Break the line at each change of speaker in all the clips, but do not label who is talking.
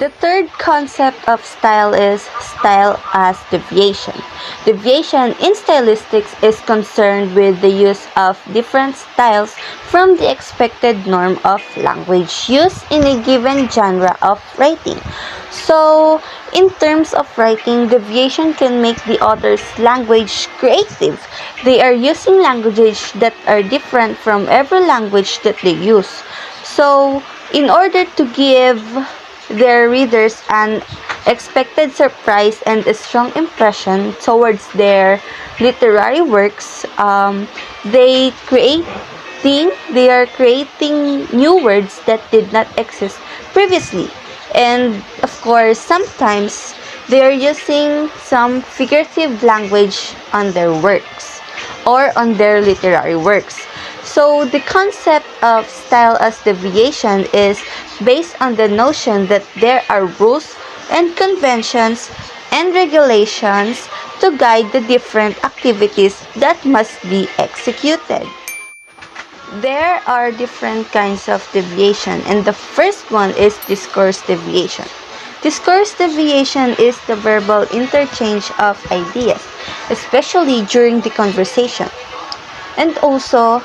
The third concept of style is style as deviation. Deviation in stylistics is concerned with the use of different styles from the expected norm of language used in a given genre of writing. So, in terms of writing, deviation can make the author's language creative. They are using languages that are different from every language that they use. So, in order to give their readers an expected surprise and a strong impression towards their literary works, they are creating new words that did not exist previously. And of course, sometimes they are using some figurative language on their works or on their literary works. So the concept of style as deviation is based on the notion that there are rules and conventions and regulations to guide the different activities that must be executed. There are different kinds of deviation, and the first one is discourse deviation. Discourse deviation is the verbal interchange of ideas, especially during the conversation. And also,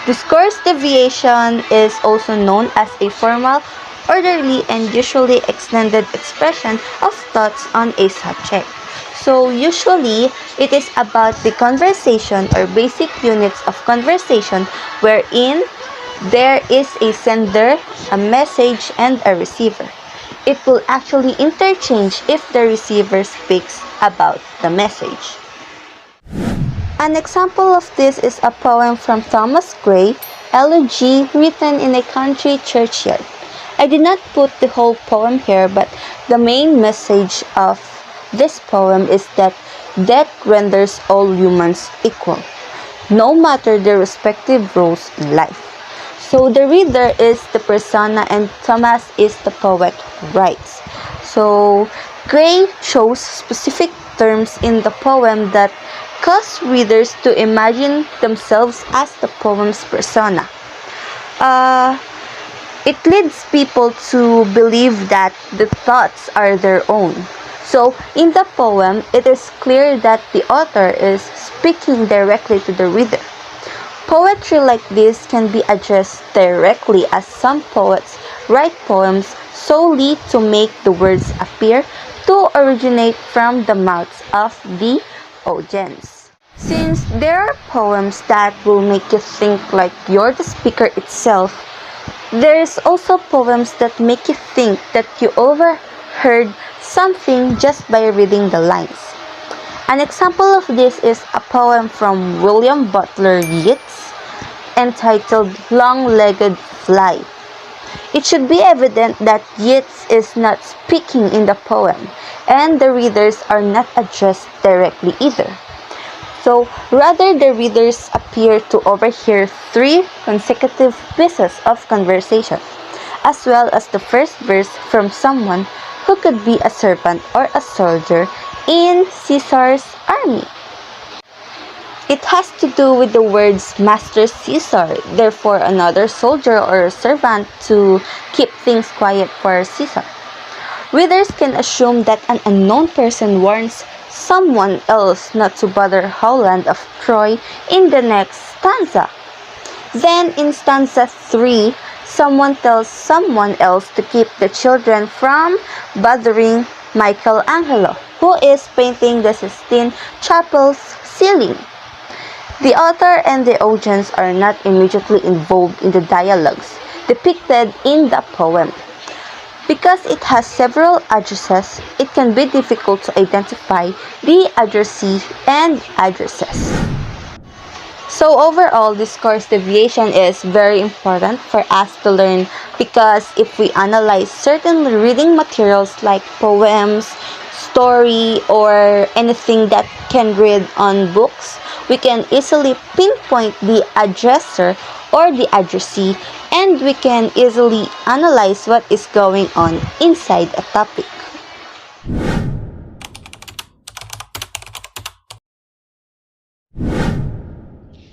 discourse deviation is also known as a formal, orderly, and usually extended expression of thoughts on a subject. So usually, it is about the conversation or basic units of conversation wherein there is a sender, a message, and a receiver. It will actually interchange if the receiver speaks about the message. An example of this is a poem from Thomas Gray, Elegy, written in a country churchyard. I did not put the whole poem here, but the main message of this poem is that death renders all humans equal, no matter their respective roles in life. So the reader is the persona and Thomas is the poet who writes. So Gray chose specific terms in the poem that cause readers to imagine themselves as the poem's persona. It leads people to believe that the thoughts are their own. So, in the poem, it is clear that the author is speaking directly to the reader. Poetry like this can be addressed directly, as some poets write poems solely to make the words appear to originate from the mouths of the audience. Since there are poems that will make you think like you're the speaker itself, there's also poems that make you think that you overheard something just by reading the lines. An example of this is a poem from William Butler Yeats entitled Long-Legged Fly. It should be evident that Yeats is not speaking in the poem, and the readers are not addressed directly either. So, rather the readers appear to overhear 3 consecutive pieces of conversation, as well as the first verse from someone who could be a servant or a soldier in Caesar's army. It has to do with the words Master Caesar, therefore another soldier or a servant to keep things quiet for Caesar. Readers can assume that an unknown person warns someone else not to bother Howland of Troy in the next stanza. Then in stanza 3, someone tells someone else to keep the children from bothering Michelangelo, who is painting the Sistine Chapel's ceiling. The author and the audience are not immediately involved in the dialogues depicted in the poem. Because it has several addresses, it can be difficult to identify the addressee and addresses. So overall, discourse deviation is very important for us to learn because if we analyze certain reading materials like poems, story, or anything that can read on books, we can easily pinpoint the addresser or the addressee, and we can easily analyze what is going on inside a topic.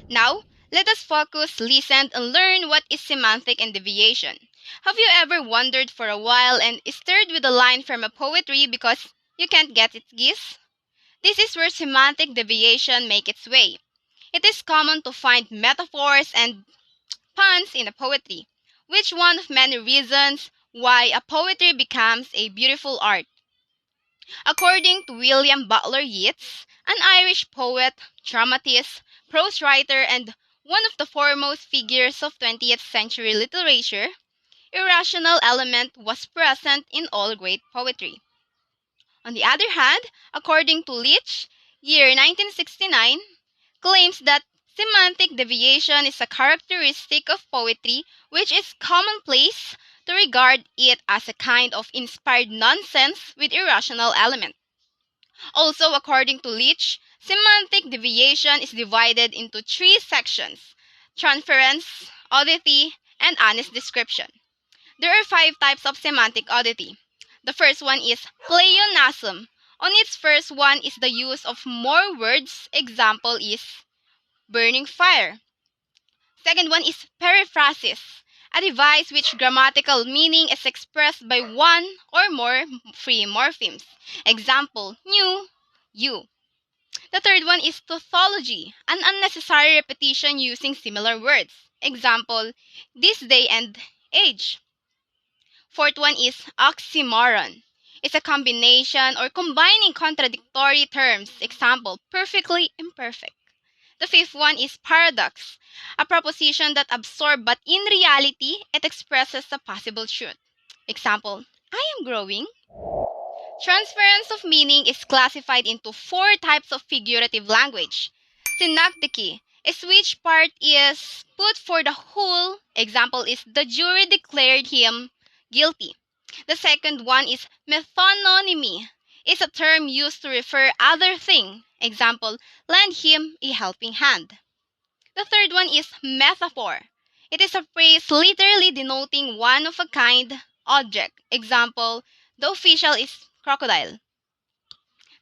Now, let us focus, listen, and learn what is semantic and deviation. Have you ever wandered for a while and stirred with a line from a poetry because you can't get its gist? This is where semantic deviation makes its way. It is common to find metaphors and puns in a poetry, which one of many reasons why a poetry becomes a beautiful art. According to William Butler Yeats, an Irish poet, dramatist, prose writer, and one of the foremost figures of 20th century literature, irrational element was present in all great poetry. On the other hand, according to Leach, year 1969, claims that semantic deviation is a characteristic of poetry which is commonplace to regard it as a kind of inspired nonsense with irrational element. Also, according to Leach, semantic deviation is divided into three sections: transference, oddity, and honest description. There are five types of semantic oddity. The first one is pleonasm. On its first one is the use of more words. Example is burning fire. Second one is periphrasis, a device which grammatical meaning is expressed by one or more free morphemes. Example, new, you. The third one is tautology, an unnecessary repetition using similar words. Example, this day and age. Fourth one is oxymoron. It's a combination or combining contradictory terms. Example, perfectly imperfect. The fifth one is paradox, a proposition that absorbs but in reality it expresses a possible truth. Example, I am growing. Transference of meaning is classified into four types of figurative language. Synecdoche is which part is put for the whole. Example is the jury declared him guilty. The second one is methonymy. It's a term used to refer other thing. Example, lend him a helping hand. The third one is metaphor. It is a phrase literally denoting one of a kind object. Example, the official is crocodile.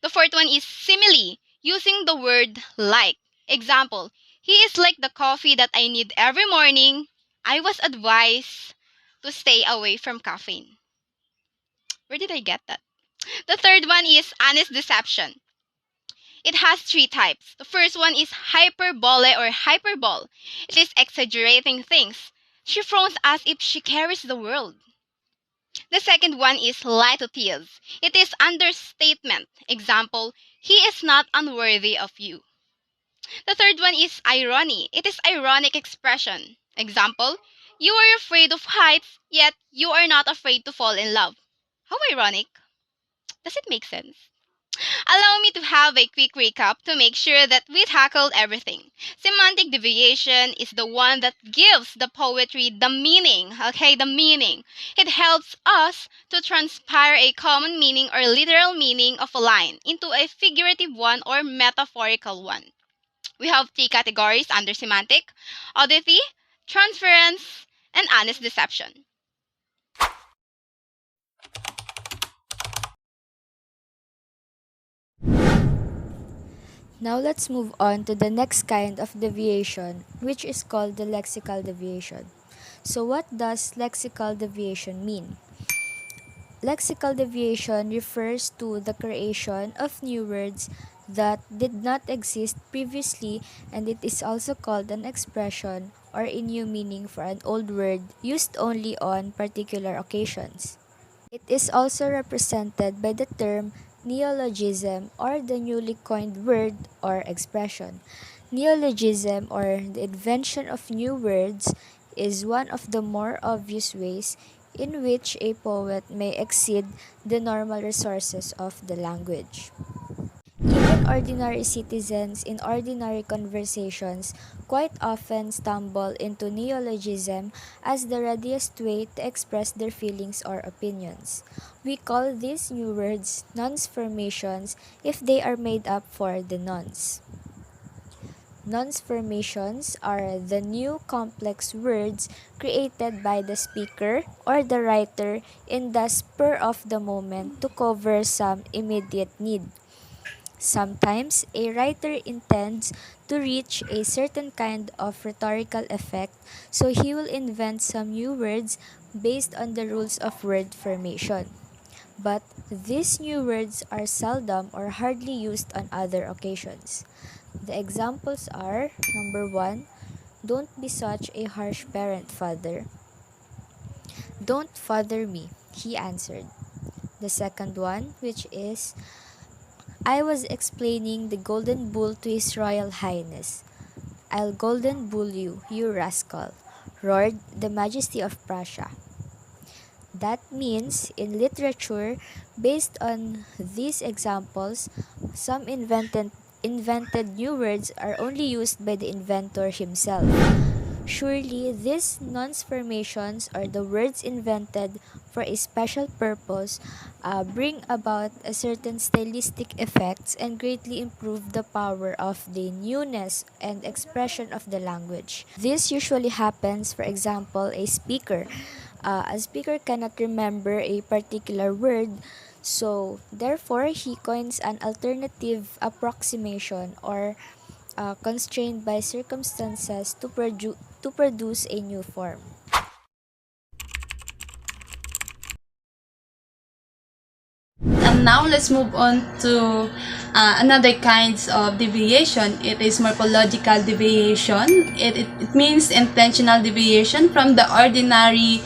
The fourth one is simile, using the word like. Example, he is like the coffee that I need every morning. I was advised to stay away from caffeine. Where did I get that? The third one is honest deception. It has three types. The first one is hyperbole or hyperbole. It is exaggerating things. She frowns as if she carries the world. The second one is litotes. It is understatement. Example, he is not unworthy of you. The third one is irony. It is ironic expression. Example, you are afraid of heights, yet you are not afraid to fall in love. How ironic. Does it make sense? Allow me to have a quick recap to make sure that we tackled everything. Semantic deviation is the one that gives the poetry the meaning, okay, the meaning. It helps us to transpire a common meaning or literal meaning of a line into a figurative one or metaphorical one. We have three categories under semantic: oddity, transference, and honest deception.
Now let's move on to the next kind of deviation, which is called the lexical deviation. So what does lexical deviation mean? Lexical deviation refers to the creation of new words that did not exist previously, and it is also called an expression or a new meaning for an old word used only on particular occasions. It is also represented by the term neologism or the newly coined word or expression. Neologism or the invention of new words is one of the more obvious ways in which a poet may exceed the normal resources of the language. Even ordinary citizens in ordinary conversations quite often stumble into neologism as the readiest way to express their feelings or opinions. We call these new words nouns-formations if they are made up for the nouns. Nouns-formations are the new complex words created by the speaker or the writer in the spur of the moment to cover some immediate need. Sometimes, a writer intends to reach a certain kind of rhetorical effect, so he will invent some new words based on the rules of word formation. But these new words are seldom or hardly used on other occasions. The examples are number 1, don't be such a harsh parent, father. Don't father me, he answered. The second one, which is, I was explaining the golden bull to His Royal Highness. I'll golden bull you, you rascal, roared the Majesty of Prussia. That means, in literature, based on these examples, some invented new words are only used by the inventor himself. Surely, these transformations or the words invented for a special purpose bring about a certain stylistic effects and greatly improve the power of the newness and expression of the language. This usually happens, for example, a speaker cannot remember a particular word, so therefore he coins an alternative approximation or constrained by circumstances to produce a new form.
And now let's move on to another kinds of deviation. It is morphological deviation. It means intentional deviation from the ordinary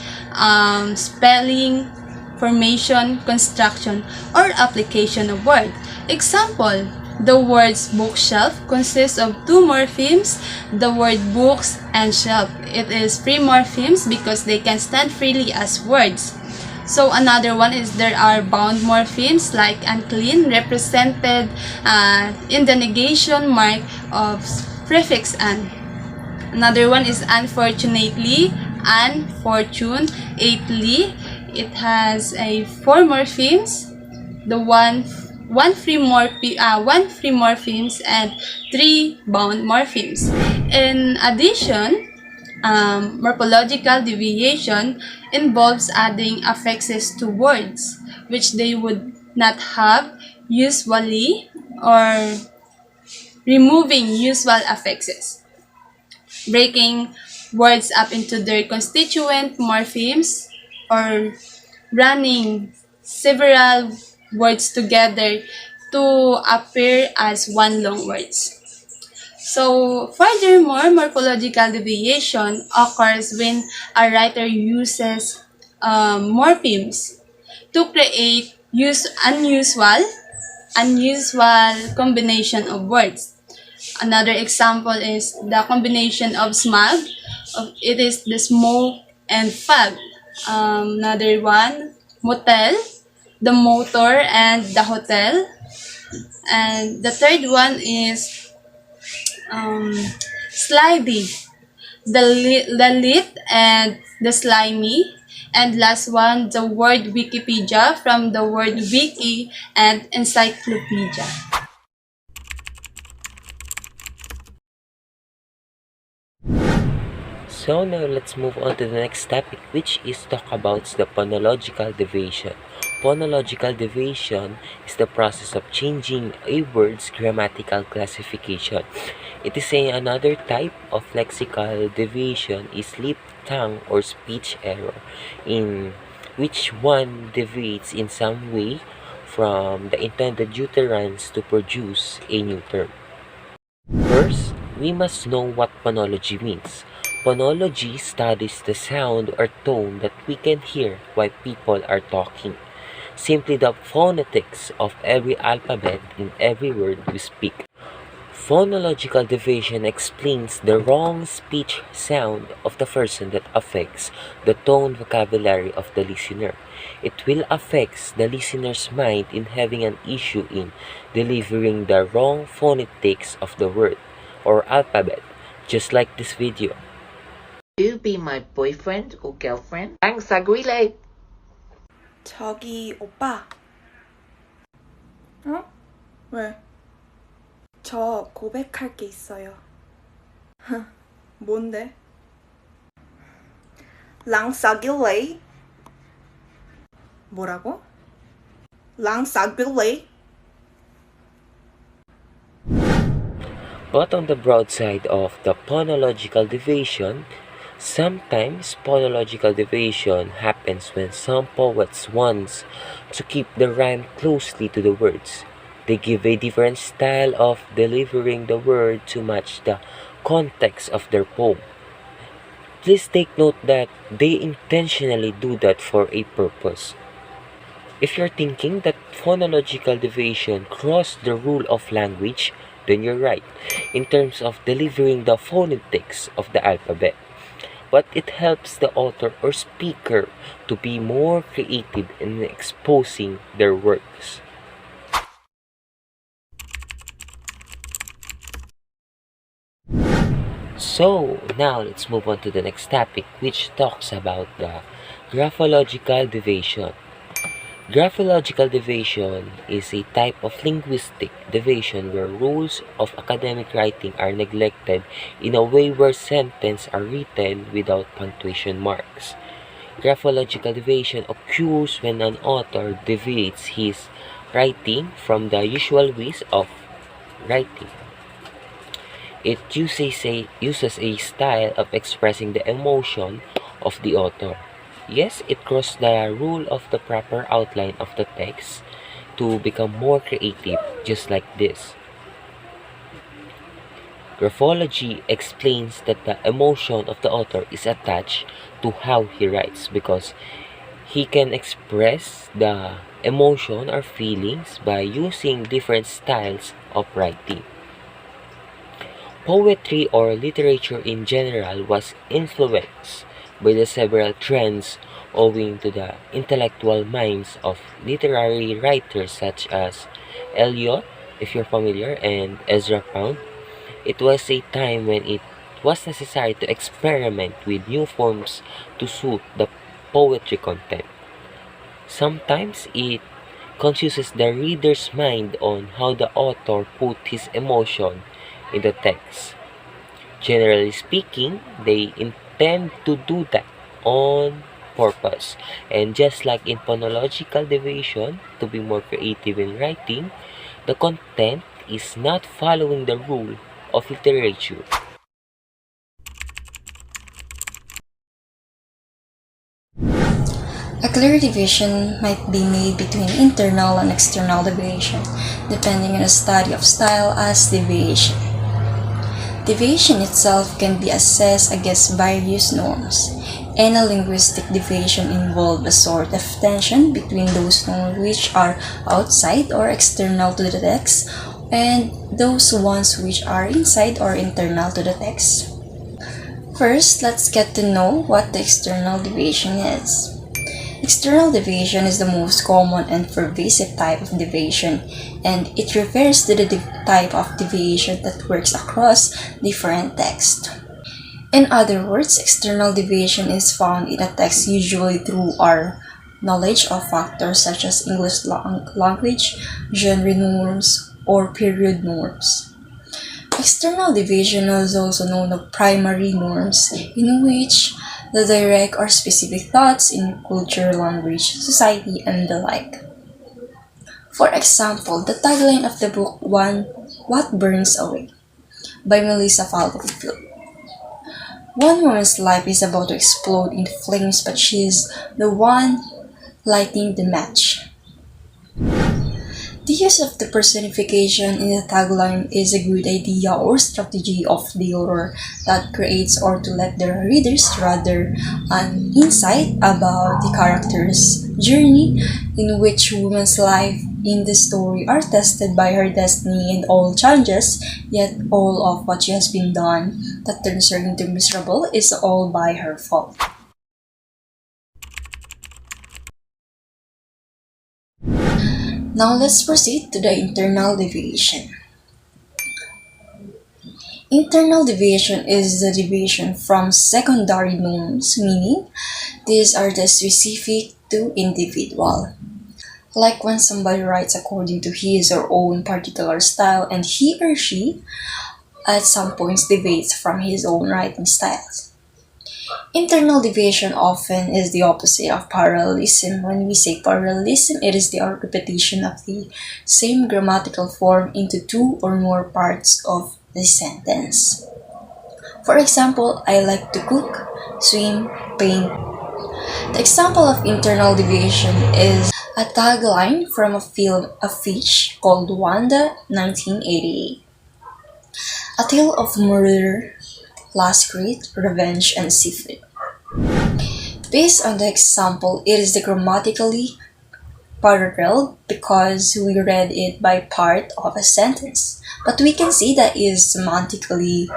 spelling, formation, construction, or application of word. Example, the words bookshelf consists of two morphemes, the word books and shelf. It is free morphemes because they can stand freely as words. So another one is there are bound morphemes like unclean represented in the negation mark of prefix an. Another one is unfortunately, unfortunately. It has a four morphemes, the one free morphemes and three bound morphemes. In addition, morphological deviation involves adding affixes to words which they would not have usually or removing usual affixes, breaking words up into their constituent morphemes or running several words together to appear as one long words. So, furthermore, morphological deviation occurs when a writer uses morphemes to create unusual combination of words. Another example is the combination of smog. It is the smoke and fog. Another one, motel, the motor and the hotel. And the third one is um, slidey, the lit and the slimy. And last one, the word Wikipedia from the word wiki and encyclopedia.
So now let's move on to the next topic, which is talk about the phonological deviation. Phonological deviation is the process of changing a word's grammatical classification. It is another type of lexical deviation is lip, tongue, or speech error, in which one deviates in some way from the intended utterance to produce a new term. First, we must know what phonology means. Phonology studies the sound or tone that we can hear while people are talking. Simply the phonetics of every alphabet in every word we speak. Phonological deviation explains the wrong speech sound of the person that affects the tone vocabulary of the listener. It will affect the listener's mind in having an issue in delivering the wrong phonetics of the word or alphabet, just like this video.
Will you be my boyfriend or girlfriend? Thanks, agree late.
저기 오빠. 어? 왜? 저 고백할 게 있어요. 뭔데? 랑싸길래? 뭐라고? 랑싸길래?
But on the broad side of the phonological deviation, sometimes phonological deviation happens when some poets want to keep the rhyme closely to the words. They give a different style of delivering the word to match the context of their poem. Please take note that they intentionally do that for a purpose. If you're thinking that phonological deviation crossed the rule of language, then you're right in terms of delivering the phonetics of the alphabet. But it helps the author or speaker to be more creative in exposing their works. So, now let's move on to the next topic, which talks about the graphological deviation. Graphological deviation is a type of linguistic deviation where rules of academic writing are neglected in a way where sentences are written without punctuation marks. Graphological deviation occurs when an author deviates his writing from the usual ways of writing. It uses a style of expressing the emotion of the author. Yes, it crosses the rule of the proper outline of the text to become more creative, just like this. Graphology explains that the emotion of the author is attached to how he writes because he can express the emotion or feelings by using different styles of writing. Poetry or literature in general was influenced by the several trends owing to the intellectual minds of literary writers such as Eliot, if you're familiar, and Ezra Pound. It was a time when it was necessary to experiment with new forms to suit the poetry content. Sometimes it confuses the reader's mind on how the author put his emotion in the text. Generally speaking, they intend to do that on purpose. And just like in phonological deviation, to be more creative in writing, the content is not following the rule of literature.
A clear division might be made between internal and external deviation, depending on the study of style as deviation. Deviation itself can be assessed against various norms. Any linguistic deviation involves a sort of tension between those norms which are outside or external to the text and those ones which are inside or internal to the text. First, let's get to know what the external deviation is. External deviation is the most common and pervasive type of deviation, and it refers to the type of deviation that works across different texts. In other words, external deviation is found in a text usually through our knowledge of factors such as English language, genre norms, or period norms. External deviation is also known as primary norms, in which the direct or specific thoughts in culture, language, society, and the like. For example, the tagline of the book What Burns Away by Melissa Falkenfield. One woman's life is about to explode into flames, but she is the one lighting the match. The use of the personification in the tagline is a good idea or strategy of the author that creates or to let the readers rather an insight about the character's journey in which woman's life in the story are tested by her destiny and all challenges, yet all of what she has been done that turns her into miserable is all by her fault. Now let's proceed to the internal deviation. Internal deviation is the deviation from secondary norms, meaning these are the specific to individual. Like when somebody writes according to his or own particular style and he or she at some points deviates from his own writing styles. Internal deviation often is the opposite of parallelism. When we say parallelism, it is the repetition of the same grammatical form into two or more parts of the sentence. For example, I like to cook, swim, paint. The example of internal deviation is a tagline from a film of Fish called Wanda 1988. A tale of murder, last grit, revenge, and seafood. Based on the example, it is the grammatically parallel because we read it by part of a sentence. But we can see that is semantically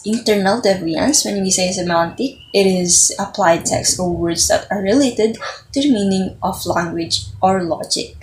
internal deviance. When we say semantic, it is applied text or words that are related to the meaning of language or logic.